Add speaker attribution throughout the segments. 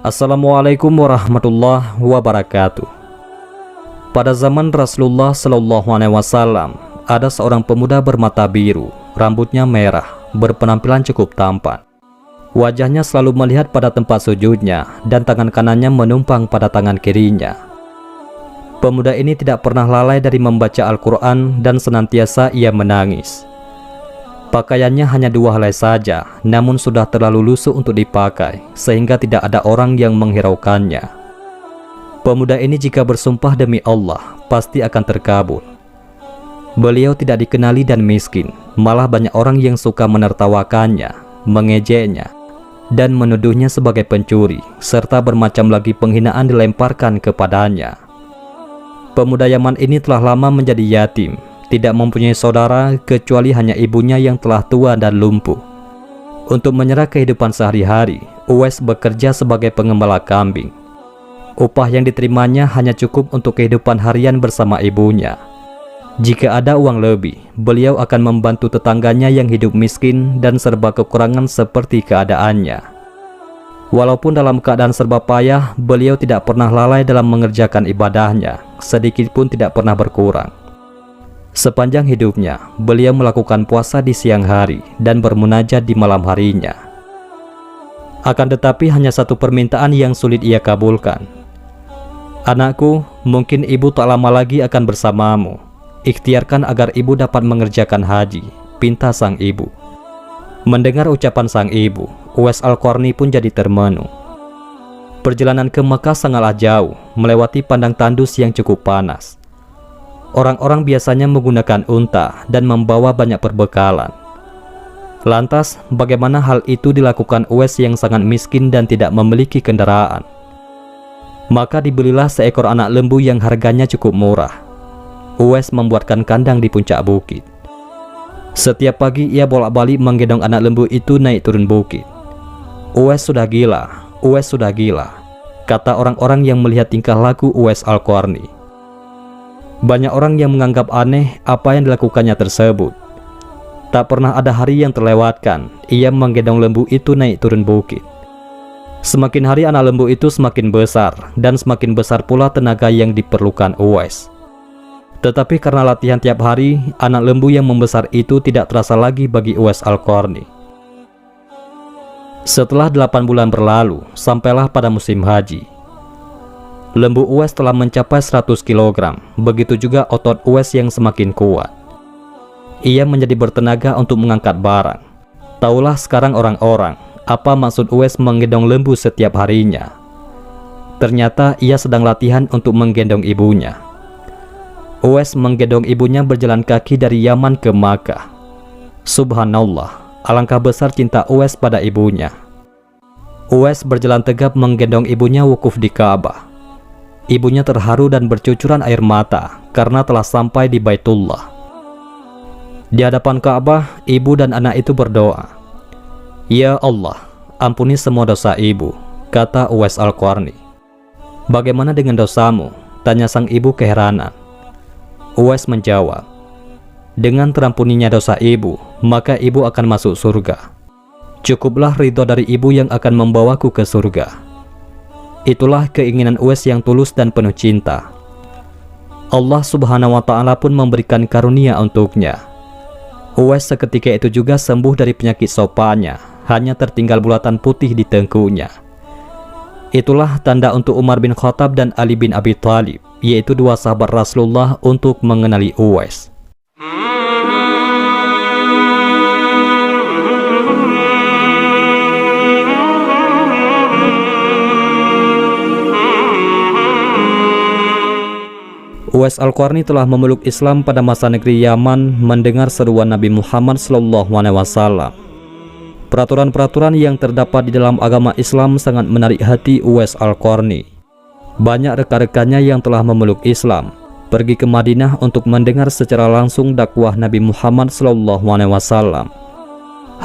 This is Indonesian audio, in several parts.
Speaker 1: Assalamualaikum warahmatullahi wabarakatuh. Pada zaman Rasulullah Shallallahu Alaihi Wasallam, ada seorang pemuda bermata biru, rambutnya merah, berpenampilan cukup tampan. Wajahnya selalu melihat pada tempat sujudnya dan tangan kanannya menumpang pada tangan kirinya. Pemuda ini tidak pernah lalai dari membaca Al-Quran dan senantiasa ia menangis. Pakaiannya hanya 2 helai saja, namun sudah terlalu lusuh untuk dipakai, sehingga tidak ada orang yang menghiraukannya. Pemuda ini jika bersumpah demi Allah, pasti akan terkabul. Beliau tidak dikenali dan miskin, malah banyak orang yang suka menertawakannya, mengejeknya, dan menuduhnya sebagai pencuri, serta bermacam lagi penghinaan dilemparkan kepadanya. Pemuda Yaman ini telah lama menjadi yatim, tidak mempunyai saudara kecuali hanya ibunya yang telah tua dan lumpuh. Untuk menyerah kehidupan sehari-hari, Uwais bekerja sebagai pengembala kambing. Upah yang diterimanya hanya cukup untuk kehidupan harian bersama ibunya. Jika ada uang lebih, beliau akan membantu tetangganya yang hidup miskin dan serba kekurangan seperti keadaannya. Walaupun dalam keadaan serba payah, beliau tidak pernah lalai dalam mengerjakan ibadahnya, sedikit pun tidak pernah berkurang. Sepanjang hidupnya, beliau melakukan puasa di siang hari dan bermunajat di malam harinya. Akan tetapi hanya satu permintaan yang sulit ia kabulkan. "Anakku, mungkin ibu tak lama lagi akan bersamamu. Ikhtiarkan agar ibu dapat mengerjakan haji," pinta sang ibu. Mendengar ucapan sang ibu, Uwais Al-Qarni pun jadi termenung. Perjalanan ke Mekah sangatlah jauh, melewati padang tandus yang cukup panas. Orang-orang biasanya menggunakan unta dan membawa banyak perbekalan. Lantas, bagaimana hal itu dilakukan Uwais yang sangat miskin dan tidak memiliki kendaraan? Maka dibelilah seekor anak lembu yang harganya cukup murah. Uwais membuatkan kandang di puncak bukit. Setiap pagi ia bolak-balik menggendong anak lembu itu naik turun bukit. "Uwais sudah gila, Uwais sudah gila," kata orang-orang yang melihat tingkah laku Uwais Al-Qarni. Banyak orang yang menganggap aneh apa yang dilakukannya tersebut. Tak pernah ada hari yang terlewatkan ia menggendong lembu itu naik turun bukit. Semakin hari anak lembu itu semakin besar, dan semakin besar pula tenaga yang diperlukan Uwais. Tetapi karena latihan tiap hari, anak lembu yang membesar itu tidak terasa lagi bagi Uwais Al-Qarni. Setelah 8 bulan berlalu, sampailah pada musim haji. Lembu Uwais telah mencapai 100 kg, begitu juga otot Uwais yang semakin kuat. Ia menjadi bertenaga untuk mengangkat barang. Taulah sekarang orang-orang, apa maksud Uwais menggendong lembu setiap harinya. Ternyata ia sedang latihan untuk menggendong ibunya. Uwais menggendong ibunya berjalan kaki dari Yaman ke Makkah. Subhanallah, alangkah besar cinta Uwais pada ibunya. Uwais berjalan tegap menggendong ibunya wukuf di Ka'bah. Ibunya terharu dan bercucuran air mata karena telah sampai di Baitullah. Di hadapan Ka'bah, ibu dan anak itu berdoa, "Ya Allah, ampuni semua dosa ibu," kata Uwais Al-Qarni. "Bagaimana dengan dosamu?" tanya sang ibu keheranan. Uwais menjawab, "Dengan terampuninya dosa ibu, maka ibu akan masuk surga. Cukuplah ridho dari ibu yang akan membawaku ke surga." Itulah keinginan Uwais yang tulus dan penuh cinta. Allah Subhanahu wa Ta'ala pun memberikan karunia untuknya. Uwais seketika itu juga sembuh dari penyakit sopanya, hanya tertinggal bulatan putih di tengkuknya. Itulah tanda untuk Umar bin Khattab dan Ali bin Abi Thalib, yaitu 2 sahabat Rasulullah, untuk mengenali Uwais. Uwais Al-Qarni telah memeluk Islam pada masa negeri Yaman mendengar seruan Nabi Muhammad SAW. Peraturan-peraturan yang terdapat di dalam agama Islam sangat menarik hati Uwais Al-Qarni. Banyak rekan-rekannya yang telah memeluk Islam pergi ke Madinah untuk mendengar secara langsung dakwah Nabi Muhammad SAW.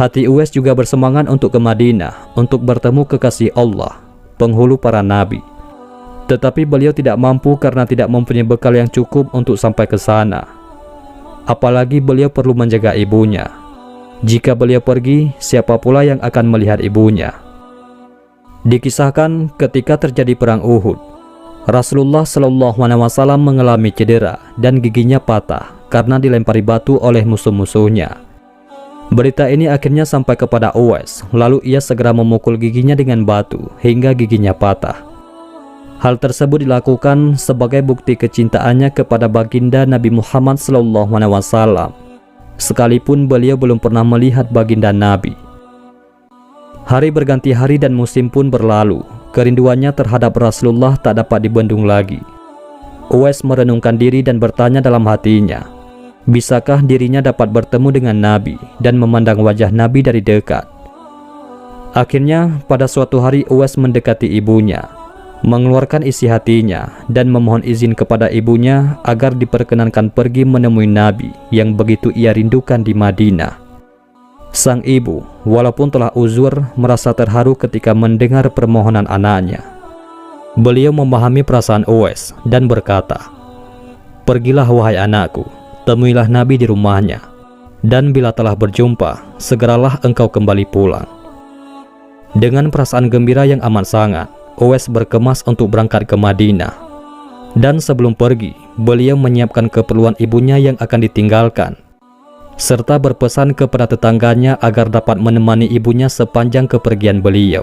Speaker 1: Hati Uwais juga bersemangat untuk ke Madinah untuk bertemu kekasih Allah, penghulu para nabi. Tetapi beliau tidak mampu karena tidak mempunyai bekal yang cukup untuk sampai ke sana. Apalagi beliau perlu menjaga ibunya. Jika beliau pergi, siapa pula yang akan melihat ibunya? Dikisahkan ketika terjadi perang Uhud, Rasulullah Shallallahu Alaihi Wasallam mengalami cedera dan giginya patah karena dilempari batu oleh musuh-musuhnya. Berita ini akhirnya sampai kepada Uwais, lalu ia segera memukul giginya dengan batu hingga giginya patah. Hal tersebut dilakukan sebagai bukti kecintaannya kepada baginda Nabi Muhammad SAW, sekalipun beliau belum pernah melihat baginda Nabi. Hari berganti hari dan musim pun berlalu, kerinduannya terhadap Rasulullah tak dapat dibendung lagi. Uwais merenungkan diri dan bertanya dalam hatinya, bisakah dirinya dapat bertemu dengan Nabi dan memandang wajah Nabi dari dekat? Akhirnya pada suatu hari Uwais mendekati ibunya, mengeluarkan isi hatinya dan memohon izin kepada ibunya agar diperkenankan pergi menemui Nabi yang begitu ia rindukan di Madinah. Sang ibu, walaupun telah uzur, merasa terharu ketika mendengar permohonan anaknya. Beliau memahami perasaan Uwais dan berkata, "Pergilah wahai anakku, temuilah Nabi di rumahnya, dan bila telah berjumpa, segeralah engkau kembali pulang." Dengan perasaan gembira yang amat sangat, Uwais berkemas untuk berangkat ke Madinah. Dan sebelum pergi, beliau menyiapkan keperluan ibunya yang akan ditinggalkan, serta berpesan kepada tetangganya agar dapat menemani ibunya sepanjang kepergian beliau.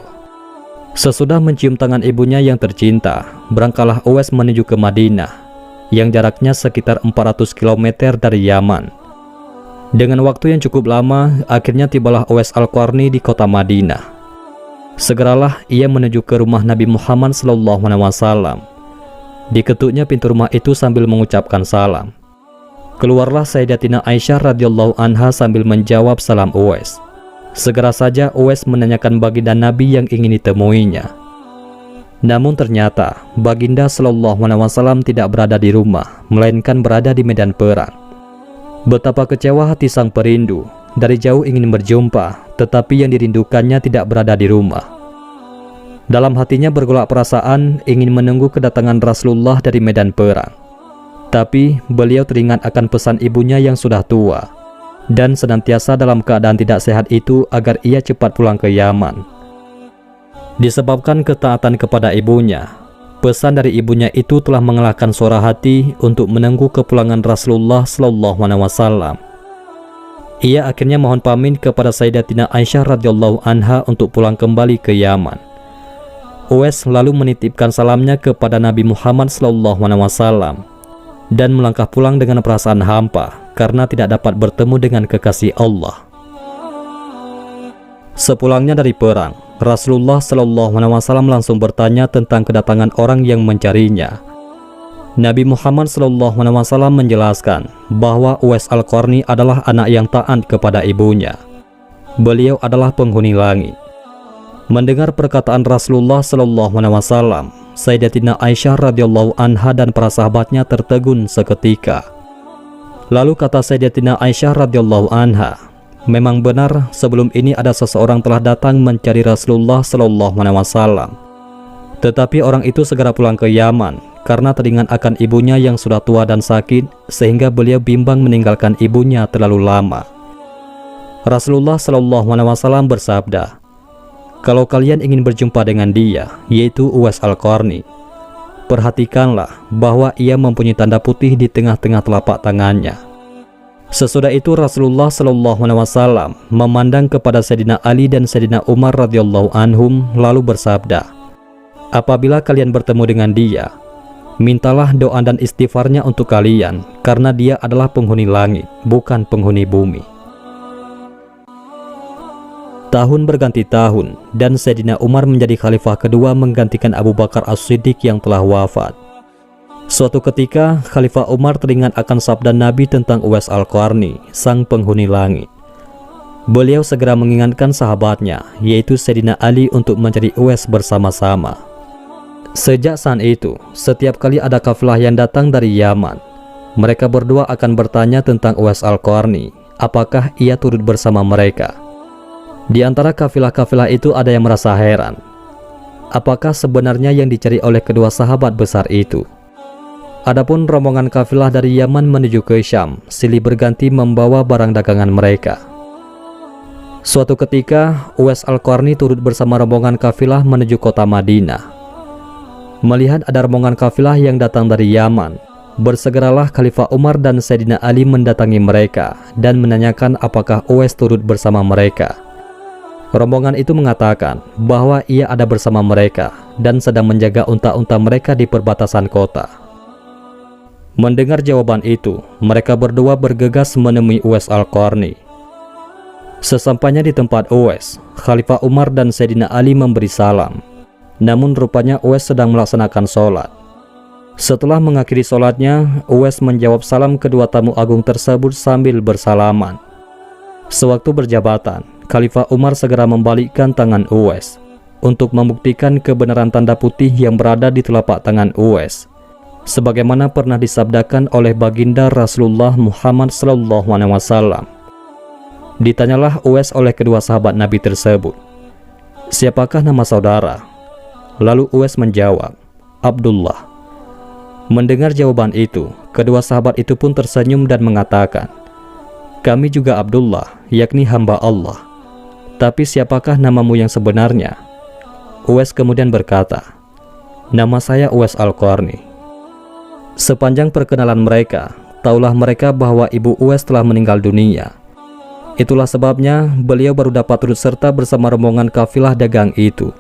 Speaker 1: Sesudah mencium tangan ibunya yang tercinta, berangkatlah Uwais menuju ke Madinah, yang jaraknya sekitar 400 km dari Yaman. Dengan waktu yang cukup lama, akhirnya tibalah Uwais Al-Qarni di kota Madinah. Segeralah ia menuju ke rumah Nabi Muhammad SAW. Diketuknya pintu rumah itu sambil mengucapkan salam. Keluarlah Sayyidatina Aisyah radhiyallahu anha sambil menjawab salam Uwais. Segera saja Uwais menanyakan baginda Nabi yang ingin ditemuinya. Namun ternyata baginda Shallallahu Alaihi Wasallam tidak berada di rumah, melainkan berada di medan perang. Betapa kecewa hati sang perindu, dari jauh ingin berjumpa, tetapi yang dirindukannya tidak berada di rumah. Dalam hatinya bergolak perasaan ingin menunggu kedatangan Rasulullah dari medan perang. Tapi beliau teringat akan pesan ibunya yang sudah tua dan senantiasa dalam keadaan tidak sehat itu agar ia cepat pulang ke Yaman. Disebabkan ketaatan kepada ibunya, pesan dari ibunya itu telah mengalahkan suara hati untuk menunggu kepulangan Rasulullah SAW. Ia akhirnya mohon pamit kepada Sayyidatina Aisyah radhiyallahu anha untuk pulang kembali ke Yaman. Uwais lalu menitipkan salamnya kepada Nabi Muhammad SAW dan melangkah pulang dengan perasaan hampa karena tidak dapat bertemu dengan kekasih Allah. Sepulangnya dari perang, Rasulullah SAW langsung bertanya tentang kedatangan orang yang mencarinya. Nabi Muhammad SAW menjelaskan bahwa Uwais Al-Qarni adalah anak yang taat kepada ibunya. Beliau adalah penghuni langit. Mendengar perkataan Rasulullah SAW, Sayyidatina Aisyah radhiyallahu anha dan para sahabatnya tertegun seketika. Lalu kata Sayyidatina Aisyah radhiyallahu anha, memang benar sebelum ini ada seseorang telah datang mencari Rasulullah SAW. Tetapi orang itu segera pulang ke Yaman karena teringat akan ibunya yang sudah tua dan sakit, sehingga beliau bimbang meninggalkan ibunya terlalu lama. Rasulullah SAW bersabda, "Kalau kalian ingin berjumpa dengan dia, yaitu Uwais Al-Qarni, perhatikanlah bahwa ia mempunyai tanda putih di tengah-tengah telapak tangannya." Sesudah itu Rasulullah SAW memandang kepada Sayyidina Ali dan Sayyidina Umar radhiyallahu anhum lalu bersabda, "Apabila kalian bertemu dengan dia, mintalah doa dan istighfarnya untuk kalian, karena dia adalah penghuni langit, bukan penghuni bumi." Tahun berganti tahun, dan Sayyidina Umar menjadi khalifah kedua menggantikan Abu Bakar As-Siddiq yang telah wafat. Suatu ketika, Khalifah Umar teringat akan sabda Nabi tentang Uwais Al-Qarni, sang penghuni langit. Beliau segera mengingatkan sahabatnya, yaitu Sayyidina Ali, untuk mencari Uwais bersama-sama. Sejak saat itu, setiap kali ada kafilah yang datang dari Yaman, mereka berdua akan bertanya tentang Uwais Al-Qarni, apakah ia turut bersama mereka. Di antara kafilah-kafilah itu ada yang merasa heran, apakah sebenarnya yang dicari oleh kedua sahabat besar itu. Adapun rombongan kafilah dari Yaman menuju ke Syam silih berganti membawa barang dagangan mereka. Suatu ketika, Uwais Al-Qarni turut bersama rombongan kafilah menuju kota Madinah. Melihat ada rombongan kafilah yang datang dari Yaman, bersegeralah Khalifah Umar dan Sayyidina Ali mendatangi mereka dan menanyakan apakah Uwais turut bersama mereka. Rombongan itu mengatakan bahwa ia ada bersama mereka dan sedang menjaga unta-unta mereka di perbatasan kota. Mendengar jawaban itu, mereka berdua bergegas menemui Uwais Al-Qarni. Sesampainya di tempat Uwais, Khalifah Umar dan Sayyidina Ali memberi salam. Namun rupanya Uwais sedang melaksanakan sholat. Setelah mengakhiri sholatnya, Uwais menjawab salam kedua tamu agung tersebut sambil bersalaman. Sewaktu berjabatan, Khalifah Umar segera membalikkan tangan Uwais untuk membuktikan kebenaran tanda putih yang berada di telapak tangan Uwais, sebagaimana pernah disabdakan oleh baginda Rasulullah Muhammad SAW. Ditanyalah Uwais oleh kedua sahabat Nabi tersebut, "Siapakah nama saudara?" Lalu Uwais menjawab, "Abdullah." Mendengar jawaban itu, kedua sahabat itu pun tersenyum dan mengatakan, "Kami juga Abdullah, yakni hamba Allah. Tapi siapakah namamu yang sebenarnya?" Uwais kemudian berkata, "Nama saya Uwais Al-Qarni." Sepanjang perkenalan mereka, taulah mereka bahwa ibu Uwais telah meninggal dunia. Itulah sebabnya beliau baru dapat turut serta bersama rombongan kafilah dagang itu.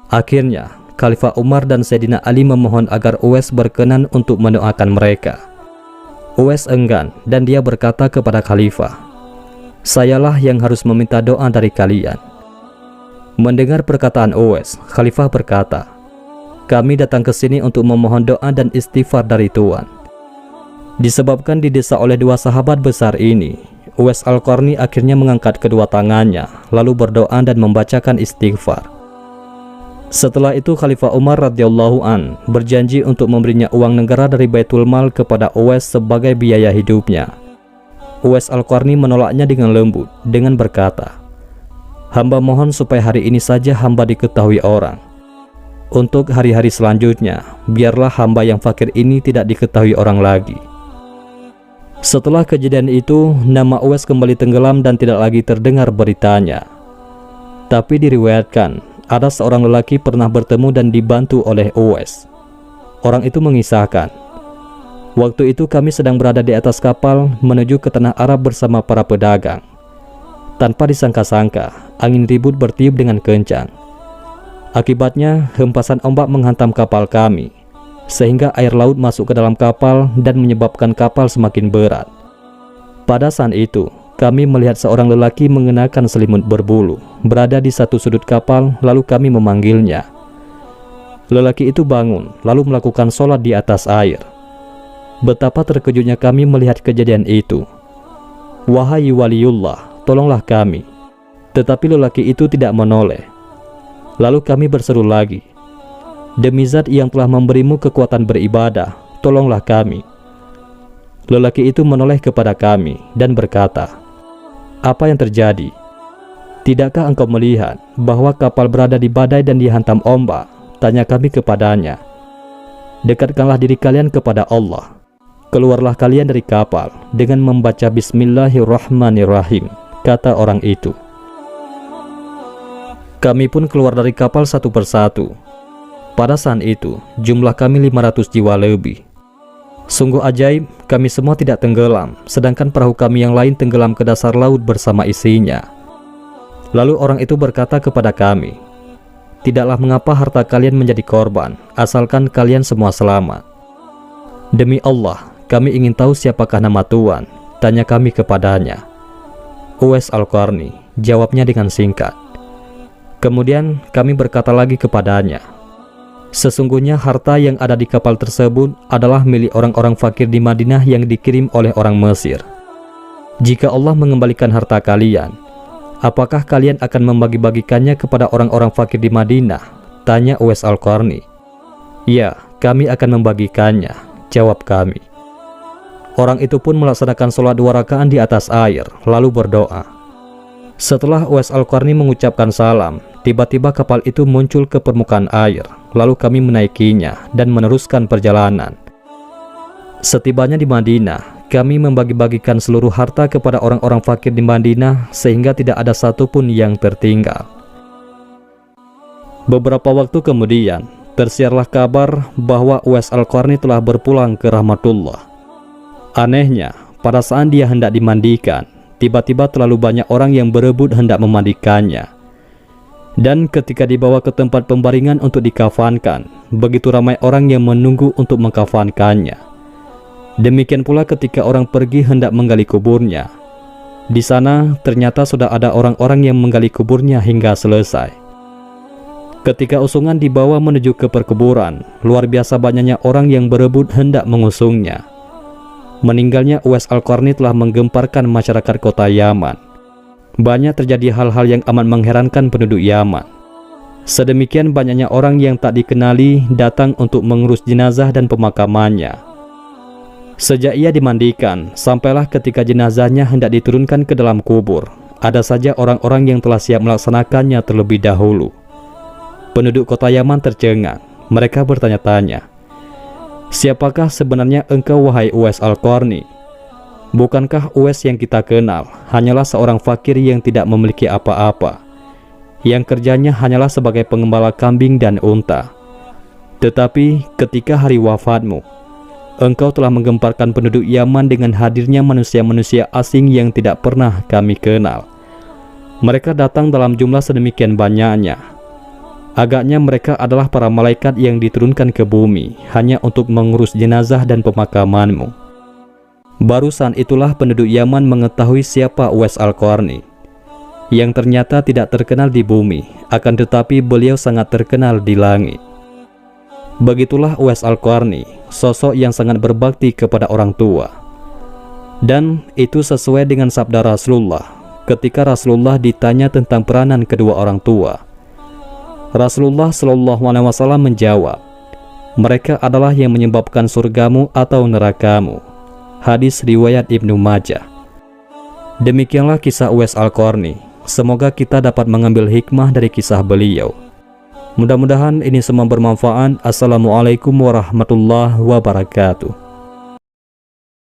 Speaker 1: Akhirnya, Khalifah Umar dan Sayyidina Ali memohon agar Uwais berkenan untuk mendoakan mereka. Uwais enggan dan dia berkata kepada Khalifah, "Sayalah yang harus meminta doa dari kalian." Mendengar perkataan Uwais, Khalifah berkata, "Kami datang ke sini untuk memohon doa dan istighfar dari Tuhan." Disebabkan didesak oleh dua sahabat besar ini, Uwais Al-Qarni akhirnya mengangkat kedua tangannya, lalu berdoa dan membacakan istighfar. Setelah itu Khalifah Umar radhiyallahu an berjanji untuk memberinya uang negara dari Baitul Mal kepada Uwais sebagai biaya hidupnya. Uwais Al-Qarni menolaknya dengan lembut dengan berkata, "Hamba mohon supaya hari ini saja hamba diketahui orang. Untuk hari-hari selanjutnya, biarlah hamba yang fakir ini tidak diketahui orang lagi." Setelah kejadian itu, nama Uwais kembali tenggelam dan tidak lagi terdengar beritanya. Tapi diriwayatkan, ada seorang lelaki pernah bertemu dan dibantu oleh Uwais. Orang itu mengisahkan, "Waktu itu kami sedang berada di atas kapal menuju ke tanah Arab bersama para pedagang. Tanpa disangka-sangka, angin ribut bertiup dengan kencang. Akibatnya, hempasan ombak menghantam kapal kami, sehingga air laut masuk ke dalam kapal dan menyebabkan kapal semakin berat. Pada saat itu, kami melihat seorang lelaki mengenakan selimut berbulu berada di satu sudut kapal, lalu kami memanggilnya. Lelaki itu bangun, lalu melakukan sholat di atas air. Betapa terkejutnya kami melihat kejadian itu. Wahai waliullah, tolonglah kami." Tetapi lelaki itu tidak menoleh. Lalu kami berseru lagi, "Demi Zat yang telah memberimu kekuatan beribadah, tolonglah kami." Lelaki itu menoleh kepada kami dan berkata, "Apa yang terjadi? Tidakkah engkau melihat bahwa kapal berada di badai dan dihantam ombak?" Tanya kami kepadanya. "Dekatkanlah diri kalian kepada Allah. Keluarlah kalian dari kapal dengan membaca Bismillahirrahmanirrahim," kata orang itu. Kami pun keluar dari kapal satu persatu. Pada saat itu, jumlah kami 500 jiwa lebih. Sungguh ajaib, kami semua tidak tenggelam, sedangkan perahu kami yang lain tenggelam ke dasar laut bersama isinya. Lalu orang itu berkata kepada kami, "Tidaklah mengapa harta kalian menjadi korban, asalkan kalian semua selamat." "Demi Allah, kami ingin tahu siapakah nama Tuhan," tanya kami kepadanya. "Uwais Al-Qarni," jawabnya dengan singkat. Kemudian kami berkata lagi kepadanya, "Sesungguhnya harta yang ada di kapal tersebut adalah milik orang-orang fakir di Madinah yang dikirim oleh orang Mesir. Jika Allah mengembalikan harta kalian, apakah kalian akan membagi-bagikannya kepada orang-orang fakir di Madinah?" tanya Uwais Al-Qarni. "Ya, kami akan membagikannya," jawab kami. Orang itu pun melaksanakan sholat 2 rakaat di atas air, lalu berdoa. Setelah Uwais Al-Qarni mengucapkan salam, tiba-tiba kapal itu muncul ke permukaan air, lalu kami menaikinya dan meneruskan perjalanan. Setibanya di Madinah, kami membagi-bagikan seluruh harta kepada orang-orang fakir di Madinah sehingga tidak ada satupun yang tertinggal. Beberapa waktu kemudian, tersiarlah kabar bahwa Uwais Al-Qarni telah berpulang ke rahmatullah. Anehnya, pada saat dia hendak dimandikan, tiba-tiba terlalu banyak orang yang berebut hendak memandikannya. Dan ketika dibawa ke tempat pembaringan untuk dikafankan, begitu ramai orang yang menunggu untuk mengkafankannya. Demikian pula ketika orang pergi hendak menggali kuburnya. Di sana ternyata sudah ada orang-orang yang menggali kuburnya hingga selesai. Ketika usungan dibawa menuju ke perkuburan, luar biasa banyaknya orang yang berebut hendak mengusungnya. Meninggalnya Uwais Al-Qarni telah menggemparkan masyarakat kota Yaman. Banyak terjadi hal-hal yang amat mengherankan penduduk Yaman. Sedemikian banyaknya orang yang tak dikenali datang untuk mengurus jenazah dan pemakamannya. Sejak ia dimandikan, sampailah ketika jenazahnya hendak diturunkan ke dalam kubur, ada saja orang-orang yang telah siap melaksanakannya terlebih dahulu. Penduduk kota Yaman tercengang. Mereka bertanya-tanya, "Siapakah sebenarnya engkau, wahai Uwais Al-Qarni? Bukankah Uwais yang kita kenal hanyalah seorang fakir yang tidak memiliki apa-apa, yang kerjanya hanyalah sebagai pengembala kambing dan unta? Tetapi ketika hari wafatmu, engkau telah menggemparkan penduduk Yaman dengan hadirnya manusia-manusia asing yang tidak pernah kami kenal. Mereka datang dalam jumlah sedemikian banyaknya. Agaknya mereka adalah para malaikat yang diturunkan ke bumi hanya untuk mengurus jenazah dan pemakamanmu." Barusan itulah penduduk Yaman mengetahui siapa Uwais Al-Qarni, yang ternyata tidak terkenal di bumi, akan tetapi beliau sangat terkenal di langit. Begitulah Uwais Al-Qarni, sosok yang sangat berbakti kepada orang tua. Dan itu sesuai dengan sabda Rasulullah ketika Rasulullah ditanya tentang peranan kedua orang tua. Rasulullah SAW menjawab, "Mereka adalah yang menyebabkan surgamu atau nerakamu." Hadis riwayat Ibnu Majah. Demikianlah kisah Uwais Al-Qarni. Semoga kita dapat mengambil hikmah dari kisah beliau. Mudah-mudahan ini semua bermanfaat. Assalamualaikum warahmatullahi wabarakatuh.